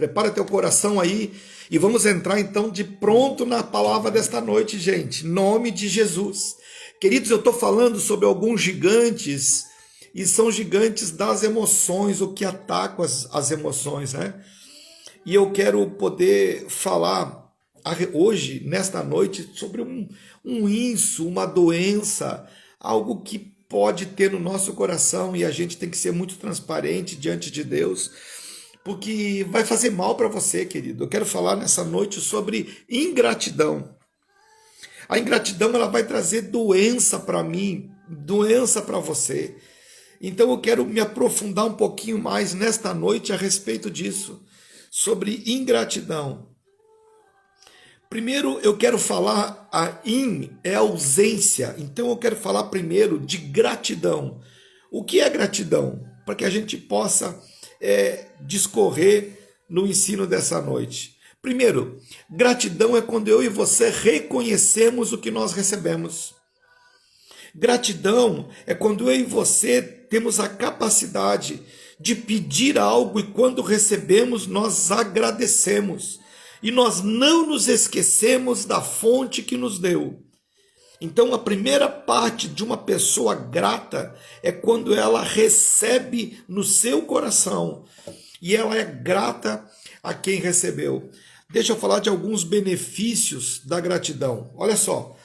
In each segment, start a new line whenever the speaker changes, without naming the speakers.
Prepara teu coração aí e vamos entrar então de pronto na palavra desta noite, gente. Em nome de Jesus. Queridos, eu estou falando sobre alguns gigantes e são gigantes das emoções, o que atacam as emoções, né? E eu quero poder falar hoje, nesta noite, sobre um inso, uma doença, algo que pode ter no nosso coração e a gente tem que ser muito transparente diante de Deus, porque vai fazer mal para você, querido. Eu quero falar nessa noite sobre ingratidão. A ingratidão ela vai trazer doença para mim, doença para você. Então eu quero me aprofundar um pouquinho mais nesta noite a respeito disso, sobre ingratidão. Primeiro eu quero falar, é ausência, então eu quero falar primeiro de gratidão. O que é gratidão? Para que a gente possa discorrer no ensino dessa noite. Primeiro, gratidão é quando eu e você reconhecemos o que nós recebemos. Gratidão é quando eu e você temos a capacidade de pedir algo e quando recebemos nós agradecemos. E nós não nos esquecemos da fonte que nos deu. Então a primeira parte de uma pessoa grata é quando ela recebe no seu coração e ela é grata a quem recebeu. Deixa eu falar de alguns benefícios da gratidão. Olha só,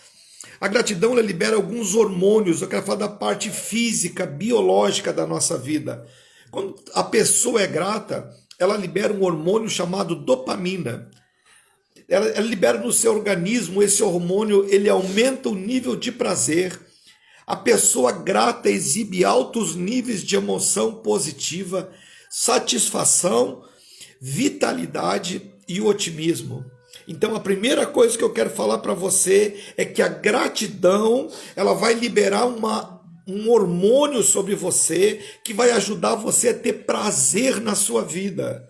a gratidão ela libera alguns hormônios, eu quero falar da parte física, biológica da nossa vida. Quando a pessoa é grata, ela libera um hormônio chamado dopamina. Ela libera no seu organismo esse hormônio, ele aumenta o nível de prazer. A pessoa grata exibe altos níveis de emoção positiva, satisfação, vitalidade e otimismo. Então a primeira coisa que eu quero falar para você é que a gratidão ela vai liberar um hormônio sobre você que vai ajudar você a ter prazer na sua vida.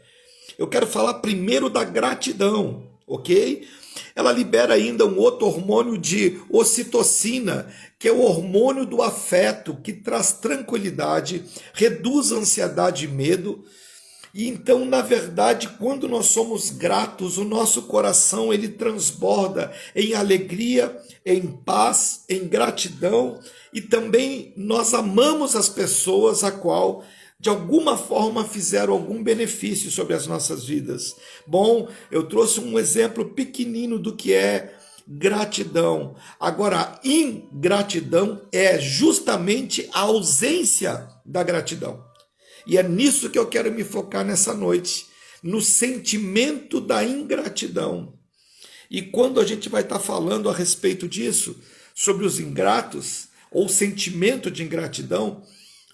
Eu quero falar primeiro da gratidão, ok? Ela libera ainda um outro hormônio de ocitocina, que é o hormônio do afeto, que traz tranquilidade, reduz a ansiedade e medo. E então, na verdade, quando nós somos gratos, o nosso coração ele transborda em alegria, em paz, em gratidão e também nós amamos as pessoas a qual de alguma forma fizeram algum benefício sobre as nossas vidas. Bom, eu trouxe um exemplo pequenino do que é gratidão. Agora, a ingratidão é justamente a ausência da gratidão. E é nisso que eu quero me focar nessa noite, no sentimento da ingratidão. E quando a gente vai estar falando a respeito disso, sobre os ingratos, ou sentimento de ingratidão,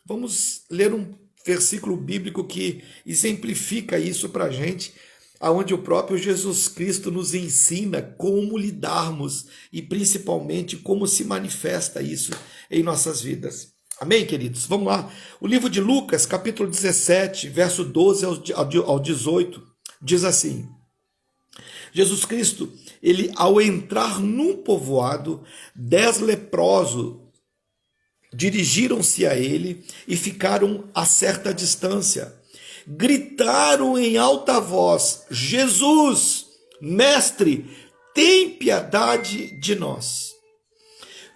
vamos ler um versículo bíblico que exemplifica isso para a gente, onde o próprio Jesus Cristo nos ensina como lidarmos e principalmente como se manifesta isso em nossas vidas. Amém, queridos? Vamos lá. O livro de Lucas, capítulo 17, verso 12 ao 18, diz assim: Jesus Cristo, ele ao entrar num povoado, 10 leprosos dirigiram-se a ele e ficaram a certa distância. Gritaram em alta voz: Jesus, mestre, tem piedade de nós.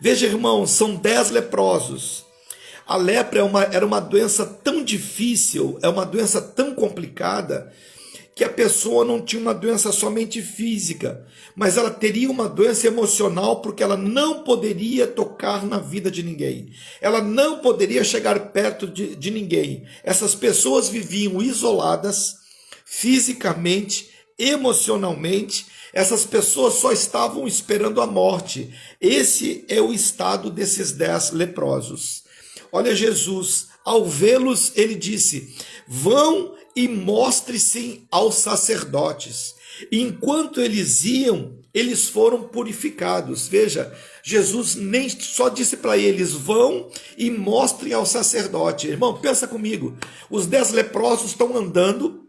Veja, irmãos, são 10 leprosos. A lepra era uma doença tão difícil, é uma doença tão complicada, que a pessoa não tinha uma doença somente física, mas ela teria uma doença emocional, porque ela não poderia tocar na vida de ninguém. Ela não poderia chegar perto de ninguém. Essas pessoas viviam isoladas, fisicamente, emocionalmente. Essas pessoas só estavam esperando a morte. Esse é o estado desses 10 leprosos. Olha, Jesus, ao vê-los, ele disse: vão e mostre-se aos sacerdotes. E enquanto eles iam, eles foram purificados. Veja, Jesus nem só disse para eles: vão e mostrem ao sacerdote. Irmão, pensa comigo. Os 10 leprosos estão andando,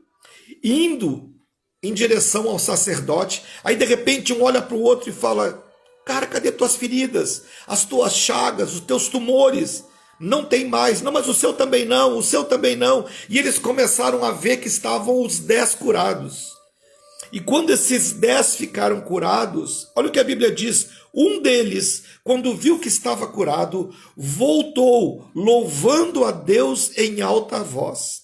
indo em direção ao sacerdote. Aí de repente um olha para o outro e fala: cara, cadê tuas feridas? As tuas chagas, os teus tumores? Não tem mais. Não, mas o seu também não, o seu também não. E eles começaram a ver que estavam os 10 curados. E quando esses 10 ficaram curados, olha o que a Bíblia diz. Um deles, quando viu que estava curado, voltou, louvando a Deus em alta voz.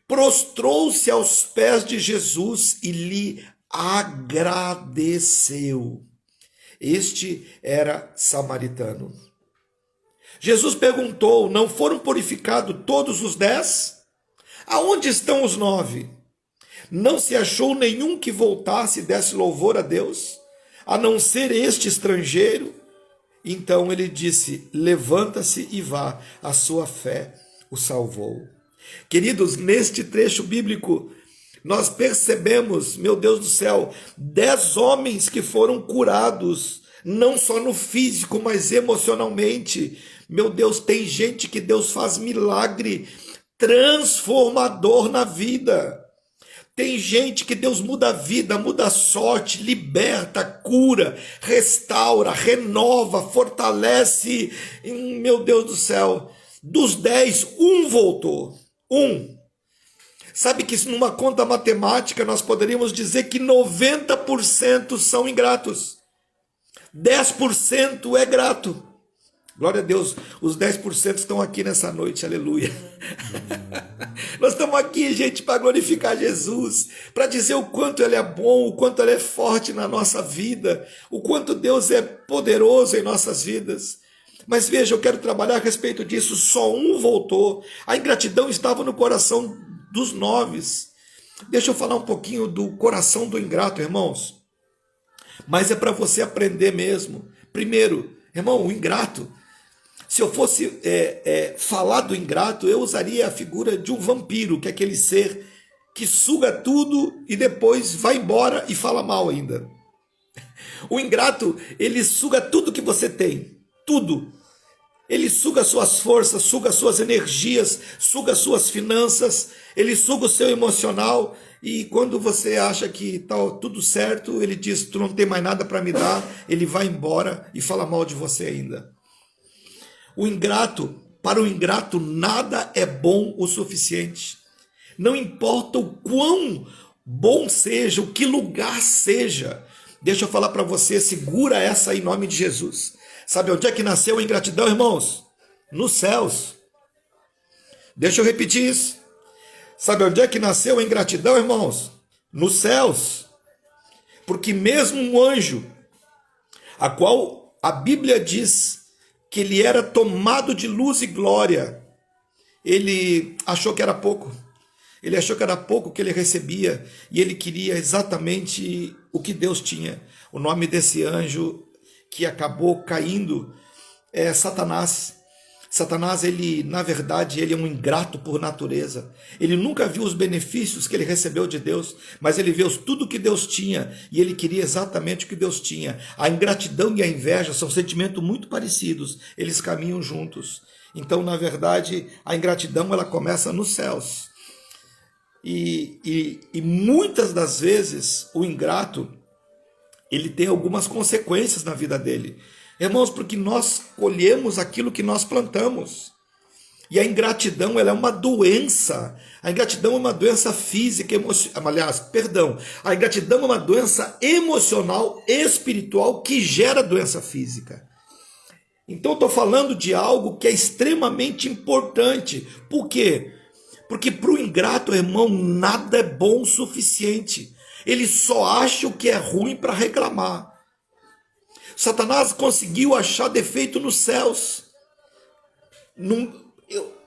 Prostrou-se aos pés de Jesus e lhe agradeceu. Este era samaritano. Jesus perguntou: não foram purificados todos os 10? Aonde estão os 9? Não se achou nenhum que voltasse e desse louvor a Deus, a não ser este estrangeiro? Então ele disse: levanta-se e vá, a sua fé o salvou. Queridos, neste trecho bíblico, nós percebemos, meu Deus do céu, 10 homens que foram curados, não só no físico, mas emocionalmente. Meu Deus, tem gente que Deus faz milagre transformador na vida. Tem gente que Deus muda a vida, muda a sorte, liberta, cura, restaura, renova, fortalece. Meu Deus do céu, dos 10, um voltou. Um. Sabe que numa conta matemática nós poderíamos dizer que 90% são ingratos. 10% é grato. Glória a Deus, os 10% estão aqui nessa noite, aleluia. Nós estamos aqui, gente, para glorificar Jesus, para dizer o quanto Ele é bom, o quanto Ele é forte na nossa vida, o quanto Deus é poderoso em nossas vidas. Mas veja, eu quero trabalhar a respeito disso, só um voltou. A ingratidão estava no coração dos 9. Deixa eu falar um pouquinho do coração do ingrato, irmãos. Mas é para você aprender mesmo. Primeiro, irmão, o ingrato. Se eu fosse falar do ingrato, eu usaria a figura de um vampiro, que é aquele ser que suga tudo e depois vai embora e fala mal ainda. O ingrato, ele suga tudo que você tem, tudo. Ele suga suas forças, suga suas energias, suga suas finanças, ele suga o seu emocional e quando você acha que está tudo certo, ele diz: tu não tem mais nada para me dar, ele vai embora e fala mal de você ainda. Para o ingrato, nada é bom o suficiente. Não importa o quão bom seja, o que lugar seja. Deixa eu falar para você, segura essa em nome de Jesus. Sabe onde é que nasceu a ingratidão, irmãos? Nos céus. Deixa eu repetir isso. Sabe onde é que nasceu a ingratidão, irmãos? Nos céus. Porque mesmo um anjo, a qual a Bíblia diz que ele era tomado de luz e glória, ele achou que era pouco. Ele achou que era pouco que ele recebia e ele queria exatamente o que Deus tinha. O nome desse anjo que acabou caindo é Satanás. Satanás, ele, na verdade, ele é um ingrato por natureza. Ele nunca viu os benefícios que ele recebeu de Deus, mas ele viu tudo que Deus tinha e ele queria exatamente o que Deus tinha. A ingratidão e a inveja são sentimentos muito parecidos, eles caminham juntos. Então, na verdade, a ingratidão ela começa nos céus. E muitas das vezes o ingrato ele tem algumas consequências na vida dele. Irmãos, porque nós colhemos aquilo que nós plantamos. E a ingratidão ela é uma doença. A ingratidão é uma doença física, a ingratidão é uma doença emocional, espiritual, que gera doença física. Então eu estou falando de algo que é extremamente importante. Por quê? Porque para o ingrato, irmão, nada é bom o suficiente. Ele só acha o que é ruim para reclamar. Satanás conseguiu achar defeito nos céus.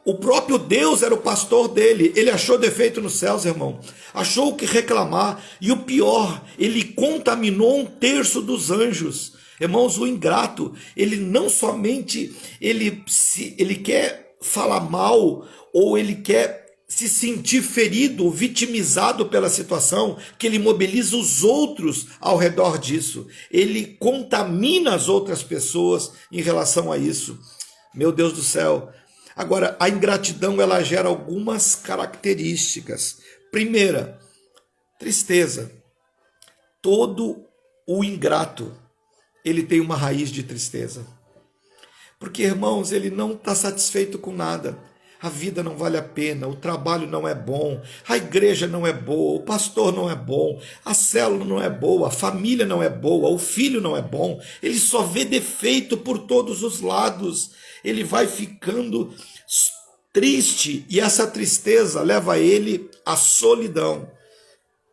O próprio Deus era o pastor dele. Ele achou defeito nos céus, irmão. Achou o que reclamar. E o pior, ele contaminou 1/3 dos anjos. Irmãos, o ingrato, ele não somente ele quer falar mal ou ele quer se sentir ferido, vitimizado pela situação, que ele mobiliza os outros ao redor disso. Ele contamina as outras pessoas em relação a isso. Meu Deus do céu. Agora, a ingratidão, ela gera algumas características. Primeira, tristeza. Todo o ingrato, ele tem uma raiz de tristeza. Porque, irmãos, ele não está satisfeito com nada. A vida não vale a pena, o trabalho não é bom, a igreja não é boa, o pastor não é bom, a célula não é boa, a família não é boa, o filho não é bom. Ele só vê defeito por todos os lados. Ele vai ficando triste e essa tristeza leva ele à solidão.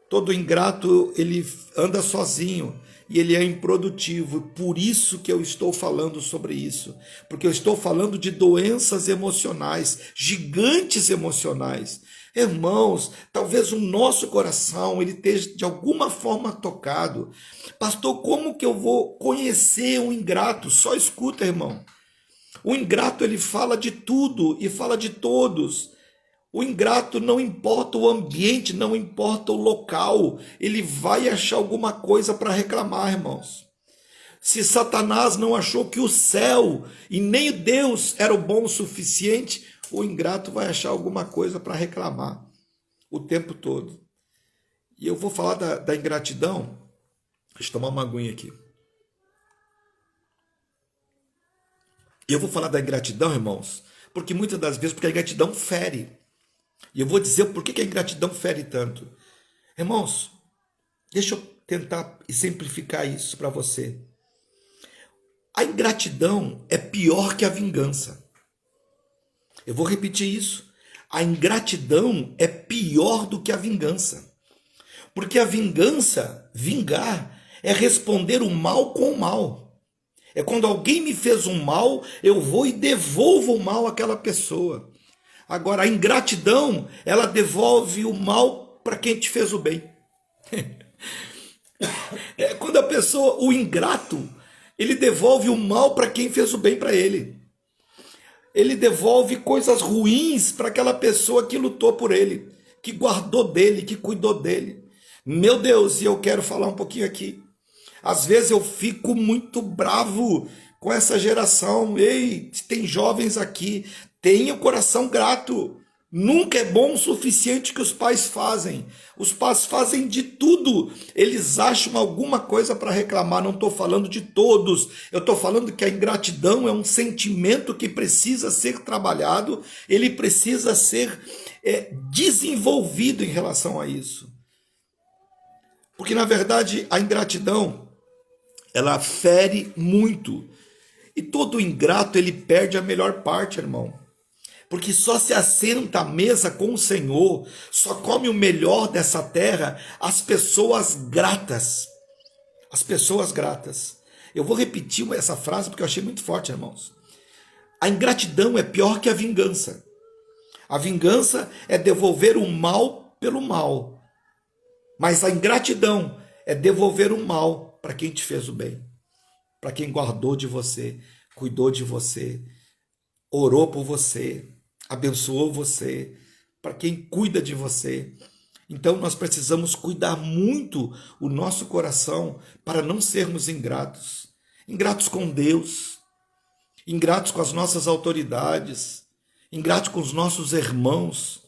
Todo ingrato, ele anda sozinho e ele é improdutivo. Por isso que eu estou falando sobre isso. Porque eu estou falando de doenças emocionais, gigantes emocionais. Irmãos, talvez o nosso coração ele esteja de alguma forma tocado. Pastor, como que eu vou conhecer um ingrato? Só escuta, irmão. O ingrato ele fala de tudo e fala de todos. O ingrato não importa o ambiente, não importa o local, ele vai achar alguma coisa para reclamar, irmãos. Se Satanás não achou que o céu e nem Deus era o bom o suficiente, o ingrato vai achar alguma coisa para reclamar o tempo todo. E eu vou falar da ingratidão. Deixa eu tomar uma aguinha aqui. Eu vou falar da ingratidão, irmãos, porque muitas das vezes, porque a ingratidão fere. E eu vou dizer por que a ingratidão fere tanto. Irmãos, deixa eu tentar simplificar isso para você. A ingratidão é pior que a vingança. Eu vou repetir isso. A ingratidão é pior do que a vingança. Porque a vingança, vingar, é responder o mal com o mal. É quando alguém me fez um mal, eu vou e devolvo o mal àquela pessoa. Agora, a ingratidão, ela devolve o mal para quem te fez o bem. É quando a pessoa, o ingrato, ele devolve o mal para quem fez o bem para ele. Ele devolve coisas ruins para aquela pessoa que lutou por ele, que guardou dele, que cuidou dele. Meu Deus, e eu quero falar um pouquinho aqui. Às vezes eu fico muito bravo com essa geração. Ei, tem jovens aqui, tenha o coração grato. Nunca é bom o suficiente que os pais fazem. Os pais fazem de tudo. Eles acham alguma coisa para reclamar. Não estou falando de todos. Eu estou falando que a ingratidão é um sentimento que precisa ser trabalhado. Ele precisa ser desenvolvido em relação a isso. Porque, na verdade, a ingratidão, ela fere muito. E todo ingrato, ele perde a melhor parte, irmão. Porque só se assenta à mesa com o Senhor, só come o melhor dessa terra as pessoas gratas. As pessoas gratas. Eu vou repetir essa frase porque eu achei muito forte, irmãos. A ingratidão é pior que a vingança. A vingança é devolver o mal pelo mal. Mas a ingratidão é devolver o mal para quem te fez o bem. Para quem guardou de você, cuidou de você, orou por você, abençoou você, para quem cuida de você. Então nós precisamos cuidar muito o nosso coração para não sermos ingratos. Ingratos com Deus, ingratos com as nossas autoridades, ingratos com os nossos irmãos.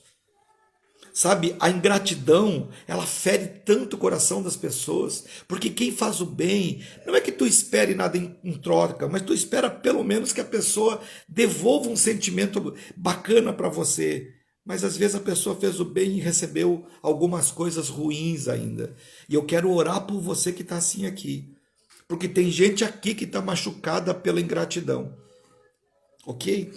Sabe, a ingratidão, ela fere tanto o coração das pessoas, porque quem faz o bem, não é que tu espere nada em troca, mas tu espera pelo menos que a pessoa devolva um sentimento bacana para você. Mas às vezes a pessoa fez o bem e recebeu algumas coisas ruins ainda. E eu quero orar por você que está assim aqui, porque tem gente aqui que está machucada pela ingratidão. Ok?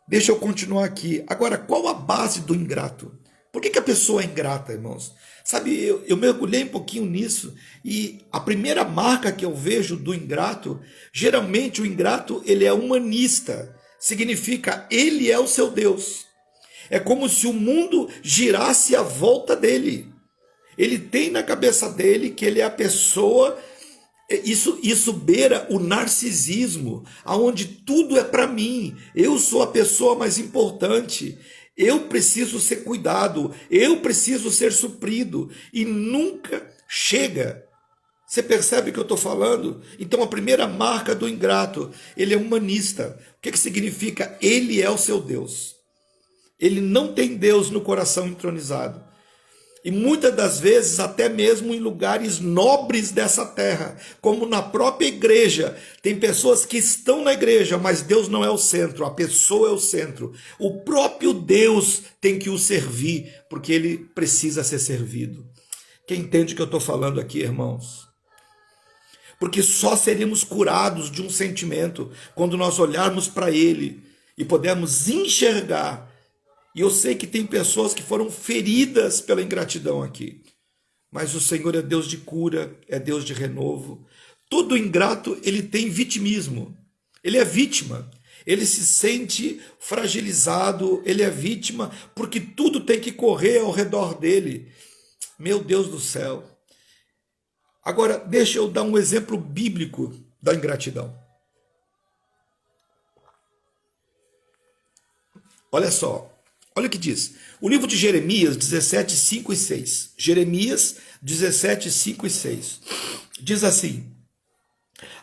Deixa eu continuar aqui. Agora, qual a base do ingrato? Por que a pessoa é ingrata, irmãos? Sabe, eu mergulhei um pouquinho nisso e a primeira marca que eu vejo do ingrato, geralmente o ingrato ele é humanista, significa ele é o seu Deus. É como se o mundo girasse à volta dele. Ele tem na cabeça dele que ele é a pessoa, isso beira o narcisismo, aonde tudo é para mim, eu sou a pessoa mais importante. Eu preciso ser cuidado, eu preciso ser suprido e nunca chega. Você percebe o que eu estou falando? Então a primeira marca do ingrato, ele é humanista. O que significa? Ele é o seu Deus. Ele não tem Deus no coração entronizado. E muitas das vezes, até mesmo em lugares nobres dessa terra, como na própria igreja, tem pessoas que estão na igreja, mas Deus não é o centro, a pessoa é o centro. O próprio Deus tem que o servir, porque ele precisa ser servido. Quem entende o que eu estou falando aqui, irmãos? Porque só seremos curados de um sentimento quando nós olharmos para ele e pudermos enxergar. E eu sei que tem pessoas que foram feridas pela ingratidão aqui. Mas o Senhor é Deus de cura, é Deus de renovo. Todo ingrato, ele tem vitimismo. Ele é vítima. Ele se sente fragilizado, ele é vítima, porque tudo tem que correr ao redor dele. Meu Deus do céu. Agora, deixa eu dar um exemplo bíblico da ingratidão. Olha só. Olha o que diz. O livro de Jeremias 17, 5 e 6. Jeremias 17, 5 e 6. Diz assim.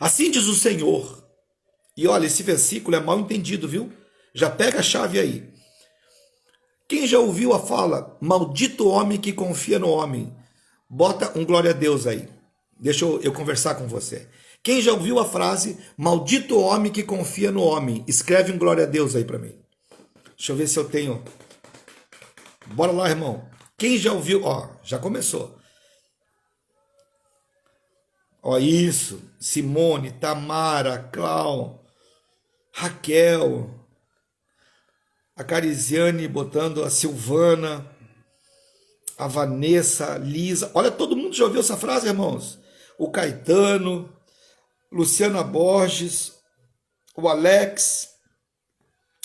Assim diz o Senhor. E olha, esse versículo é mal entendido, viu? Já pega a chave aí. Quem já ouviu a fala, maldito homem que confia no homem? Bota um glória a Deus aí. Deixa eu conversar com você. Quem já ouviu a frase, maldito homem que confia no homem? Escreve um glória a Deus aí para mim. Deixa eu ver se eu tenho. Bora lá, irmão. Quem já ouviu? Ó, já começou. Ó, isso. Simone, Tamara, Clau, Raquel, a Carisiane botando a Silvana, a Vanessa, a Lisa. Olha, todo mundo já ouviu essa frase, irmãos? O Caetano, Luciana Borges, o Alex,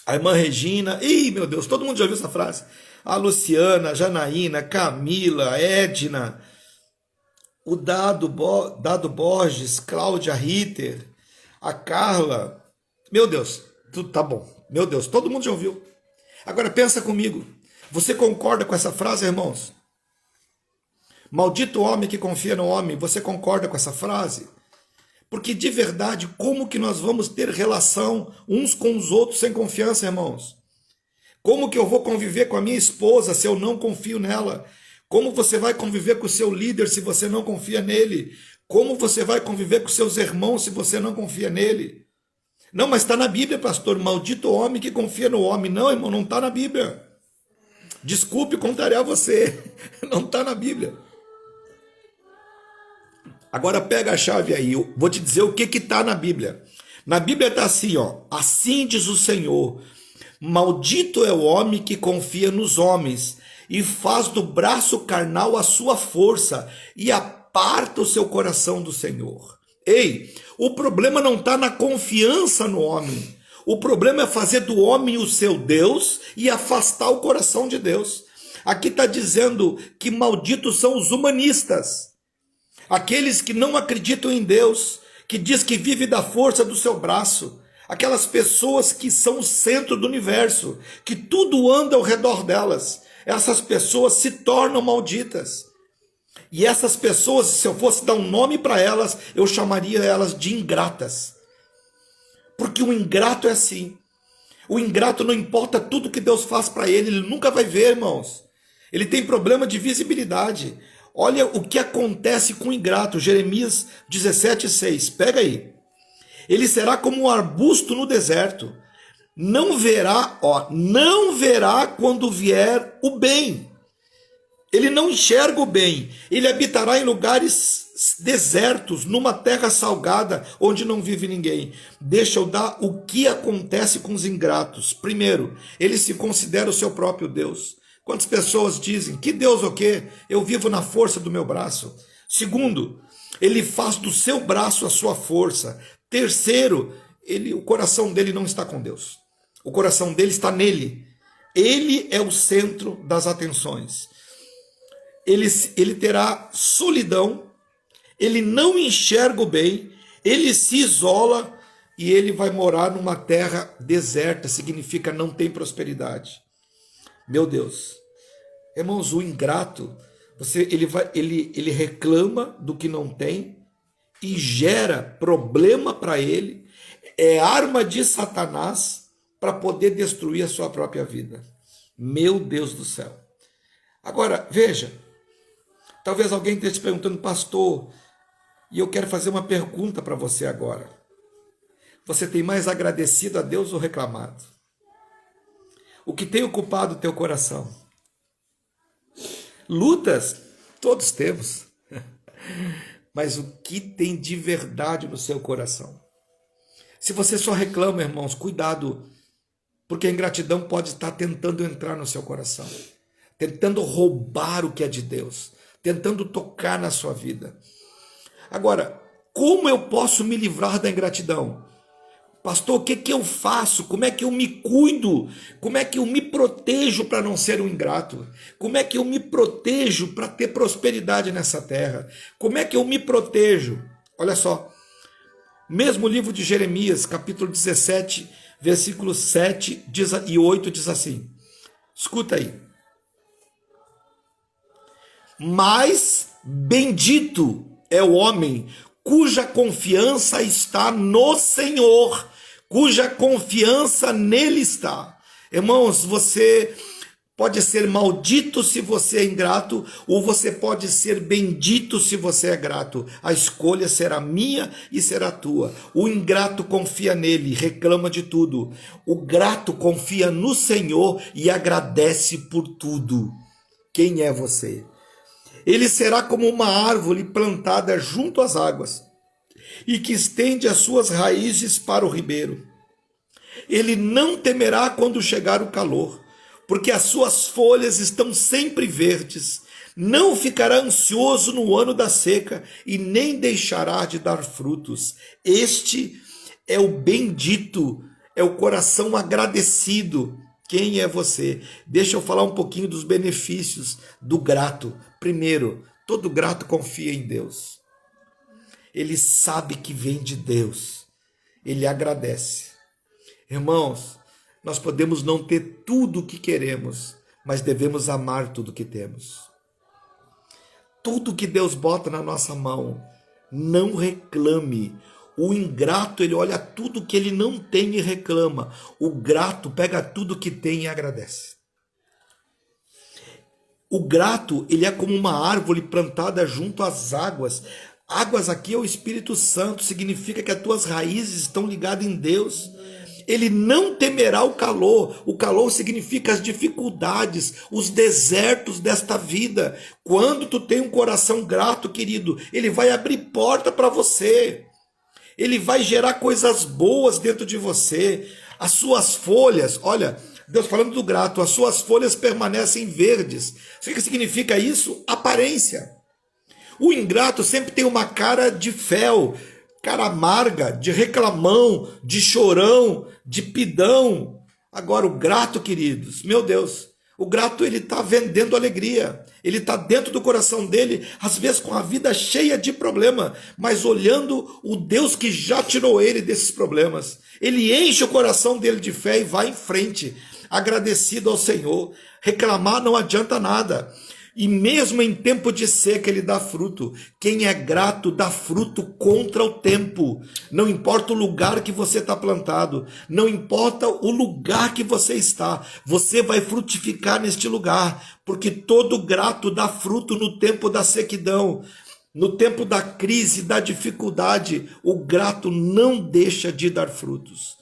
a irmã Regina. Ih, meu Deus, todo mundo já ouviu essa frase. A Luciana, a Janaína, Camila, a Edna, o Dado Borges, Cláudia Ritter, a Carla. Meu Deus, tudo tá bom. Meu Deus, todo mundo já ouviu. Agora pensa comigo. Você concorda com essa frase, irmãos? Maldito homem que confia no homem. Você concorda com essa frase? Porque de verdade, como que nós vamos ter relação uns com os outros sem confiança, irmãos? Como que eu vou conviver com a minha esposa se eu não confio nela? Como você vai conviver com o seu líder se você não confia nele? Como você vai conviver com seus irmãos se você não confia nele? Não, mas está na Bíblia, pastor. Maldito homem que confia no homem. Não, irmão, não está na Bíblia. Desculpe contrariar você. Não está na Bíblia. Agora pega a chave aí. Eu vou te dizer o que está na Bíblia. Na Bíblia está assim, ó. Assim diz o Senhor. Maldito é o homem que confia nos homens e faz do braço carnal a sua força e aparta o seu coração do Senhor. Ei, o problema não está na confiança no homem. O problema é fazer do homem o seu Deus e afastar o coração de Deus. Aqui está dizendo que malditos são os humanistas. Aqueles que não acreditam em Deus, que diz que vive da força do seu braço. Aquelas pessoas que são o centro do universo, que tudo anda ao redor delas. Essas pessoas se tornam malditas. E essas pessoas, se eu fosse dar um nome para elas, eu chamaria elas de ingratas. Porque o ingrato é assim. O ingrato não importa tudo que Deus faz para ele, ele nunca vai ver, irmãos. Ele tem problema de visibilidade. Olha o que acontece com o ingrato. Jeremias 17:6. Pega aí. Ele será como um arbusto no deserto. Não verá quando vier o bem. Ele não enxerga o bem. Ele habitará em lugares desertos, numa terra salgada, onde não vive ninguém. Deixa eu dar o que acontece com os ingratos. Primeiro, ele se considera o seu próprio Deus. Quantas pessoas dizem, que Deus o quê? Eu vivo na força do meu braço. Segundo, ele faz do seu braço a sua força. Terceiro, o coração dele não está com Deus. O coração dele está nele. Ele é o centro das atenções. Ele terá solidão, ele não enxerga o bem, ele se isola e ele vai morar numa terra deserta, significa não tem prosperidade. Meu Deus. Irmãos, o ingrato, ele reclama do que não tem e gera problema para ele, é arma de Satanás para poder destruir a sua própria vida. Meu Deus do céu. Agora, veja, Talvez alguém esteja te perguntando, pastor, e eu quero fazer uma pergunta para você agora. Você tem mais agradecido a Deus ou reclamado? O que tem ocupado o teu coração? Lutas, todos temos. Mas o que tem de verdade no seu coração? Se você só reclama, irmãos, cuidado, porque a ingratidão pode estar tentando entrar no seu coração, tentando roubar o que é de Deus, tentando tocar na sua vida. Agora, como eu posso me livrar da ingratidão? Pastor, o que eu faço? Como é que eu me cuido? Como é que eu me protejo para não ser um ingrato? Como é que eu me protejo para ter prosperidade nessa terra? Como é que eu me protejo? Olha só, mesmo livro de Jeremias, capítulo 17, versículos 7 e 8 diz assim, escuta aí. Mas bendito é o homem cuja confiança está no Senhor, cuja confiança nele está. Irmãos, você pode ser maldito se você é ingrato, ou você pode ser bendito se você é grato. A escolha será minha e será tua. O ingrato confia nele, reclama de tudo. O grato confia no Senhor e agradece por tudo. Quem é você? Ele será como uma árvore plantada junto às águas e que estende as suas raízes para o ribeiro. Ele não temerá quando chegar o calor, porque as suas folhas estão sempre verdes. Não ficará ansioso no ano da seca e nem deixará de dar frutos. Este é o bendito, é o coração agradecido. Quem é você? Deixa eu falar um pouquinho dos benefícios do grato. Primeiro, todo grato confia em Deus. Ele sabe que vem de Deus. Ele agradece. Irmãos, nós podemos não ter tudo o que queremos, mas devemos amar tudo que temos. Tudo que Deus bota na nossa mão, não reclame. O ingrato, ele olha tudo que ele não tem e reclama. O grato pega tudo que tem e agradece. O grato, ele é como uma árvore plantada junto às águas. Águas aqui é o Espírito Santo, significa que as tuas raízes estão ligadas em Deus. Ele não temerá o calor. O calor significa as dificuldades, os desertos desta vida. Quando tu tem um coração grato, querido, ele vai abrir porta para você. Ele vai gerar coisas boas dentro de você. As suas folhas, olha, Deus falando do grato, as suas folhas permanecem verdes. O que significa isso? Aparência. O ingrato sempre tem uma cara de fel, cara amarga, de reclamão, de chorão, de pidão. Agora o grato, queridos, meu Deus, o grato ele está vendendo alegria. Ele está dentro do coração dele, às vezes com a vida cheia de problema, mas olhando o Deus que já tirou ele desses problemas. Ele enche o coração dele de fé e vai em frente, agradecido ao Senhor. Reclamar não adianta nada. E mesmo em tempo de seca ele dá fruto. Quem é grato dá fruto contra o tempo. Não importa o lugar que você está plantado, não importa o lugar que você está, você vai frutificar neste lugar, porque todo grato dá fruto no tempo da sequidão, no tempo da crise, da dificuldade. O grato não deixa de dar frutos.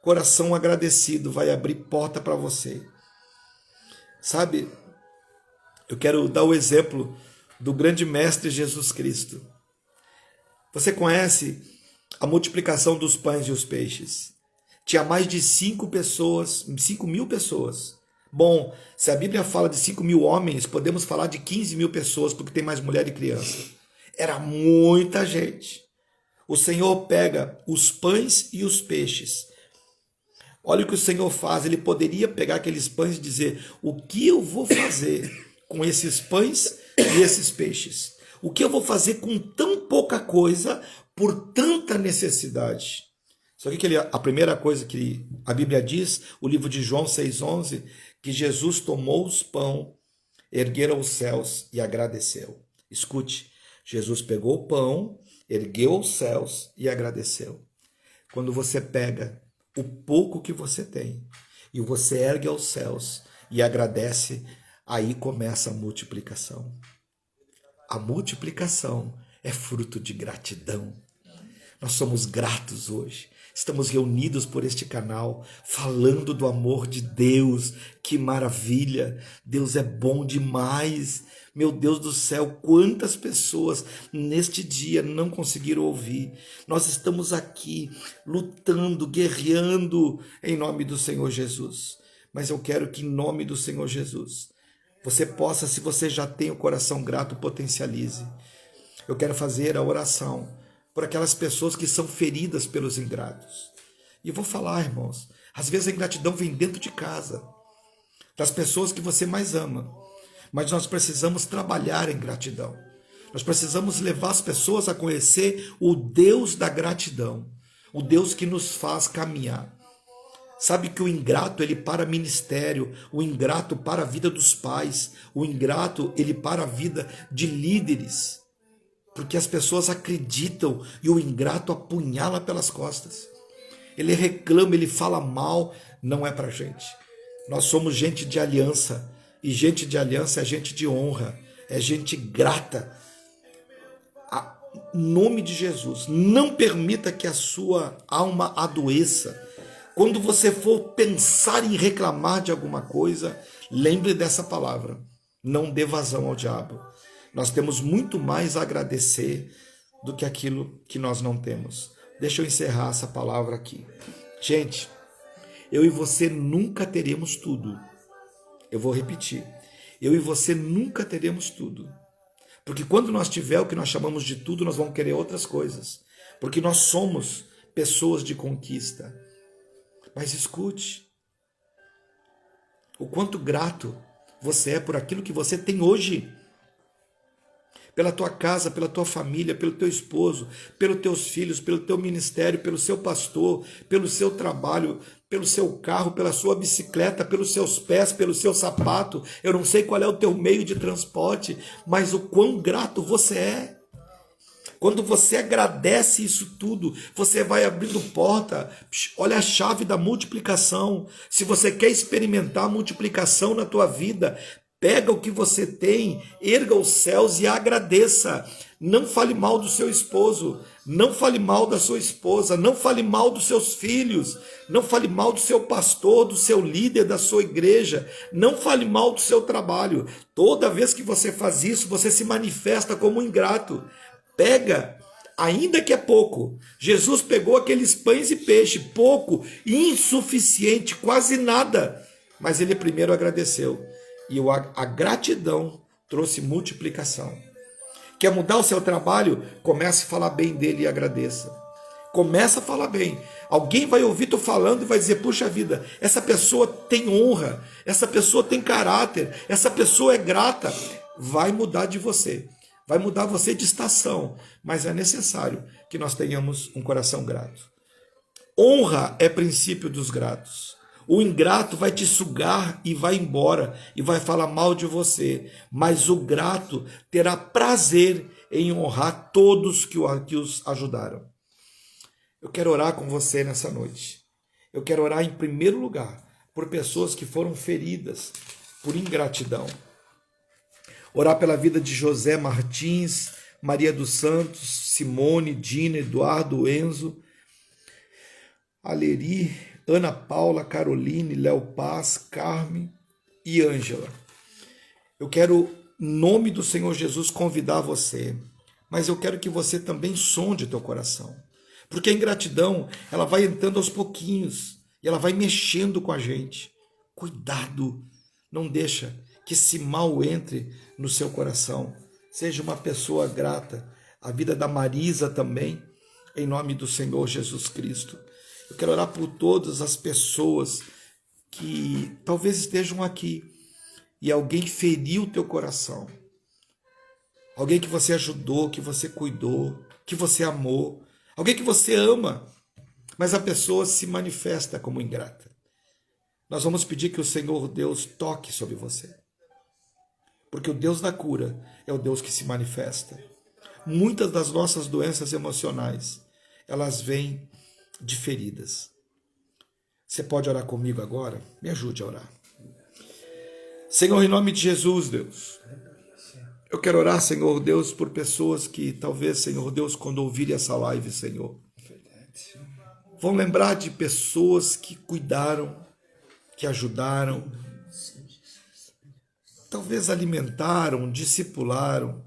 Coração agradecido vai abrir porta para você. Sabe? Eu quero dar o exemplo do grande mestre Jesus Cristo. Você conhece a multiplicação dos pães e os peixes? Tinha mais de 5.000 pessoas. Bom, se a Bíblia fala de 5.000 homens, podemos falar de 15.000 pessoas, porque tem mais mulher e criança. Era muita gente. O Senhor pega os pães e os peixes. Olha o que o Senhor faz. Ele poderia pegar aqueles pães e dizer: o que eu vou fazer com esses pães e esses peixes? O que eu vou fazer com tão pouca coisa por tanta necessidade? Só que a primeira coisa que a Bíblia diz, o livro de João 6,11, que Jesus tomou os pão, ergueu aos céus e agradeceu. Escute, Jesus pegou o pão, ergueu aos céus e agradeceu. Quando você pega o pouco que você tem e você ergue aos céus e agradece, aí começa a multiplicação. A multiplicação é fruto de gratidão. Nós somos gratos hoje. Estamos reunidos por este canal, falando do amor de Deus. Que maravilha! Deus é bom demais. Meu Deus do céu, quantas pessoas neste dia não conseguiram ouvir. Nós estamos aqui lutando, guerreando em nome do Senhor Jesus. Mas eu quero que em nome do Senhor Jesus, você possa, se você já tem o coração grato, potencialize. Eu quero fazer a oração por aquelas pessoas que são feridas pelos ingratos. E eu vou falar, irmãos, às vezes a ingratidão vem dentro de casa, das pessoas que você mais ama. Mas nós precisamos trabalhar em gratidão. Nós precisamos levar as pessoas a conhecer o Deus da gratidão, o Deus que nos faz caminhar. Sabe que o ingrato, ele para ministério, o ingrato para a vida dos pais, o ingrato, ele para a vida de líderes, porque as pessoas acreditam e o ingrato apunhala pelas costas. Ele reclama, ele fala mal, não é para gente. Nós somos gente de aliança, e gente de aliança é gente de honra, é gente grata. Em nome de Jesus, não permita que a sua alma adoeça. Quando você for pensar em reclamar de alguma coisa, lembre dessa palavra. Não dê vazão ao diabo. Nós temos muito mais a agradecer do que aquilo que nós não temos. Deixa eu encerrar essa palavra aqui. Gente, eu e você nunca teremos tudo. Eu vou repetir. Eu e você nunca teremos tudo. Porque quando nós tiver o que nós chamamos de tudo, nós vamos querer outras coisas. Porque nós somos pessoas de conquista. Mas escute, o quanto grato você é por aquilo que você tem hoje. Pela tua casa, pela tua família, pelo teu esposo, pelos teus filhos, pelo teu ministério, pelo seu pastor, pelo seu trabalho, pelo seu carro, pela sua bicicleta, pelos seus pés, pelo seu sapato. Eu não sei qual é o teu meio de transporte, mas o quão grato você é. Quando você agradece isso tudo, você vai abrindo porta. Olha a chave da multiplicação. Se você quer experimentar a multiplicação na tua vida, pega o que você tem, erga os céus e agradeça. Não fale mal do seu esposo, não fale mal da sua esposa, não fale mal dos seus filhos, não fale mal do seu pastor, do seu líder, da sua igreja, não fale mal do seu trabalho. Toda vez que você faz isso, você se manifesta como um ingrato. Pega, ainda que é pouco. Jesus pegou aqueles pães e peixe, pouco, insuficiente, quase nada. Mas ele primeiro agradeceu. E a gratidão trouxe multiplicação. Quer mudar o seu trabalho? Comece a falar bem dele e agradeça. Começa a falar bem. Alguém vai ouvir tu falando e vai dizer, puxa vida, essa pessoa tem honra, essa pessoa tem caráter, essa pessoa é grata. Vai mudar de você. Vai mudar você de estação, mas é necessário que nós tenhamos um coração grato. Honra é princípio dos gratos. O ingrato vai te sugar e vai embora e vai falar mal de você, mas o grato terá prazer em honrar todos que os ajudaram. Eu quero orar com você nessa noite. Eu quero orar em primeiro lugar por pessoas que foram feridas por ingratidão. Orar pela vida de José Martins, Maria dos Santos, Simone, Dina, Eduardo, Enzo, Aleri, Ana Paula, Caroline, Léo Paz, Carmen e Ângela. Eu quero, em nome do Senhor Jesus, convidar você, mas eu quero que você também sonde o teu coração. Porque a ingratidão, ela vai entrando aos pouquinhos e ela vai mexendo com a gente. Cuidado, não deixa que esse mal entre no seu coração. Seja uma pessoa grata. A vida da Marisa também, em nome do Senhor Jesus Cristo. Eu quero orar por todas as pessoas que talvez estejam aqui e alguém feriu o teu coração. Alguém que você ajudou, que você cuidou, que você amou. Alguém que você ama, mas a pessoa se manifesta como ingrata. Nós vamos pedir que o Senhor Deus toque sobre você. Porque o Deus da cura é o Deus que se manifesta. Muitas das nossas doenças emocionais, elas vêm de feridas. Você pode orar comigo agora? Me ajude a orar. Senhor, em nome de Jesus, Deus, Eu quero orar, Senhor Deus, por pessoas que talvez, Senhor Deus, quando ouvirem essa live, Senhor, vão lembrar de pessoas que cuidaram, que ajudaram, talvez alimentaram, discipularam.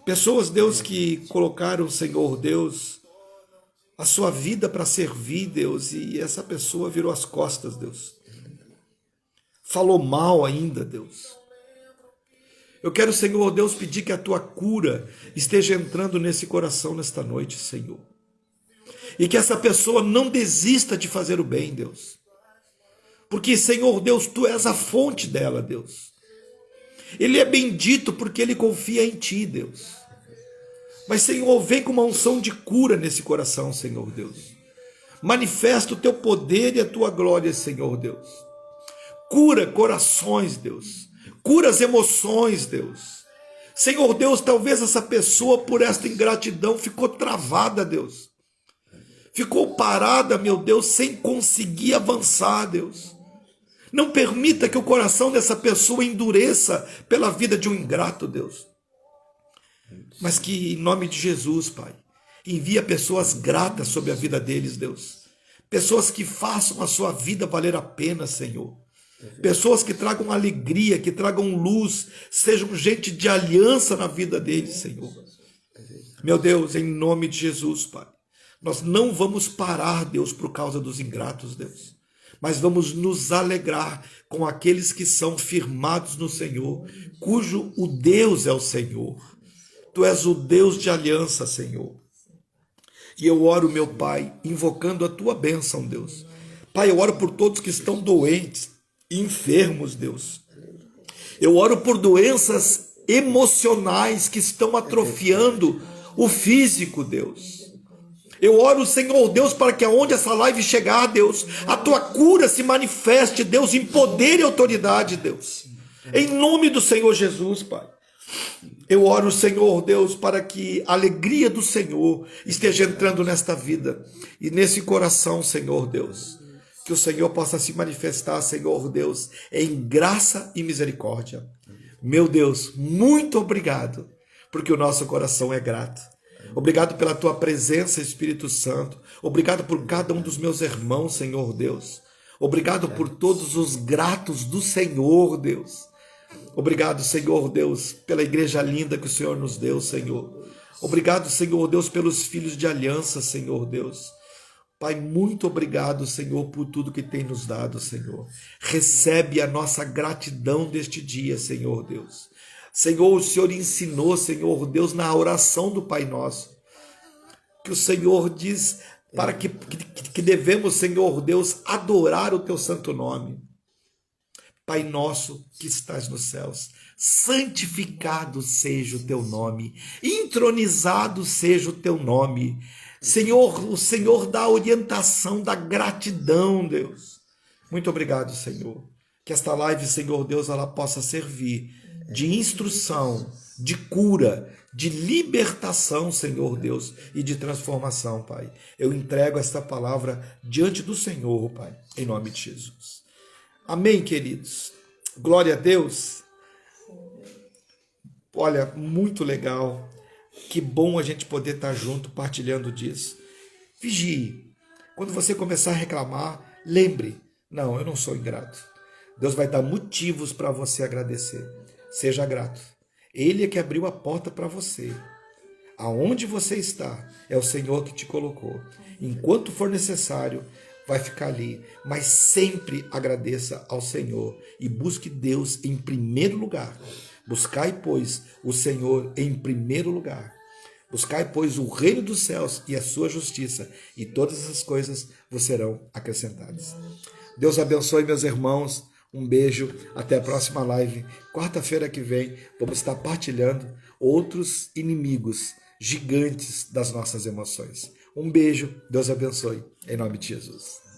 Pessoas, Deus, que colocaram, Senhor Deus, a sua vida para servir, Deus, e essa pessoa virou as costas, Deus. Falou mal ainda, Deus. Eu quero, Senhor Deus, pedir que a tua cura esteja entrando nesse coração nesta noite, Senhor. E que essa pessoa não desista de fazer o bem, Deus. Porque, Senhor Deus, tu és a fonte dela, Deus. Ele é bendito porque ele confia em ti, Deus. Mas, Senhor, vem com uma unção de cura nesse coração, Senhor Deus. Manifesta o teu poder e a tua glória, Senhor Deus. Cura corações, Deus. Cura as emoções, Deus. Senhor Deus, talvez essa pessoa, por esta ingratidão, ficou travada, Deus. Ficou parada, meu Deus, sem conseguir avançar, Deus. Não permita que o coração dessa pessoa endureça pela vida de um ingrato, Deus. Mas que, em nome de Jesus, Pai, envia pessoas gratas sobre a vida deles, Deus. Pessoas que façam a sua vida valer a pena, Senhor. Pessoas que tragam alegria, que tragam luz, sejam gente de aliança na vida deles, Senhor. Meu Deus, em nome de Jesus, Pai, nós não vamos parar, Deus, por causa dos ingratos, Deus, mas vamos nos alegrar com aqueles que são firmados no Senhor, cujo o Deus é o Senhor. Tu és o Deus de aliança, Senhor. E eu oro, meu Pai, invocando a tua bênção, Deus. Pai, eu oro por todos que estão doentes, enfermos, Deus. Eu oro por doenças emocionais que estão atrofiando o físico, Deus. Eu oro, Senhor Deus, para que aonde essa live chegar, Deus, a tua cura se manifeste, Deus, em poder e autoridade, Deus. Em nome do Senhor Jesus, Pai. Eu oro, Senhor Deus, para que a alegria do Senhor esteja entrando nesta vida e nesse coração, Senhor Deus. Que o Senhor possa se manifestar, Senhor Deus, em graça e misericórdia. Meu Deus, muito obrigado, porque o nosso coração é grato. Obrigado pela tua presença, Espírito Santo. Obrigado por cada um dos meus irmãos, Senhor Deus. Obrigado por todos os gratos do Senhor, Deus. Obrigado, Senhor Deus, pela igreja linda que o Senhor nos deu, Senhor. Obrigado, Senhor Deus, pelos filhos de aliança, Senhor Deus. Pai, muito obrigado, Senhor, por tudo que tem nos dado, Senhor. Recebe a nossa gratidão deste dia, Senhor Deus. Senhor, o Senhor ensinou, Senhor Deus, na oração do Pai Nosso, que o Senhor diz para que devemos, Senhor Deus, adorar o teu santo nome. Pai nosso que estás nos céus, santificado seja o teu nome, entronizado seja o teu nome. Senhor, o Senhor dá a orientação da gratidão, Deus. Muito obrigado, Senhor. Que esta live, Senhor Deus, ela possa servir de instrução, de cura, de libertação, Senhor Deus, e de transformação, Pai. Eu entrego esta palavra diante do Senhor, Pai, em nome de Jesus. Amém, queridos. Glória a Deus. Olha, muito legal. Que bom a gente poder estar junto, partilhando disso. Vigie. Quando você começar a reclamar, lembre, não, eu não sou ingrato. Deus vai dar motivos para você agradecer. Seja grato. Ele é que abriu a porta para você. Aonde você está, é o Senhor que te colocou. Enquanto for necessário, vai ficar ali. Mas sempre agradeça ao Senhor e busque Deus em primeiro lugar. Buscai, pois, o Senhor em primeiro lugar. Buscai, pois, o reino dos céus e a sua justiça, e todas essas coisas vos serão acrescentadas. Deus abençoe, meus irmãos. Um beijo. Até a próxima live. Quarta-feira que vem, vamos estar partilhando outros inimigos gigantes das nossas emoções. Um beijo. Deus abençoe. Em nome de Jesus.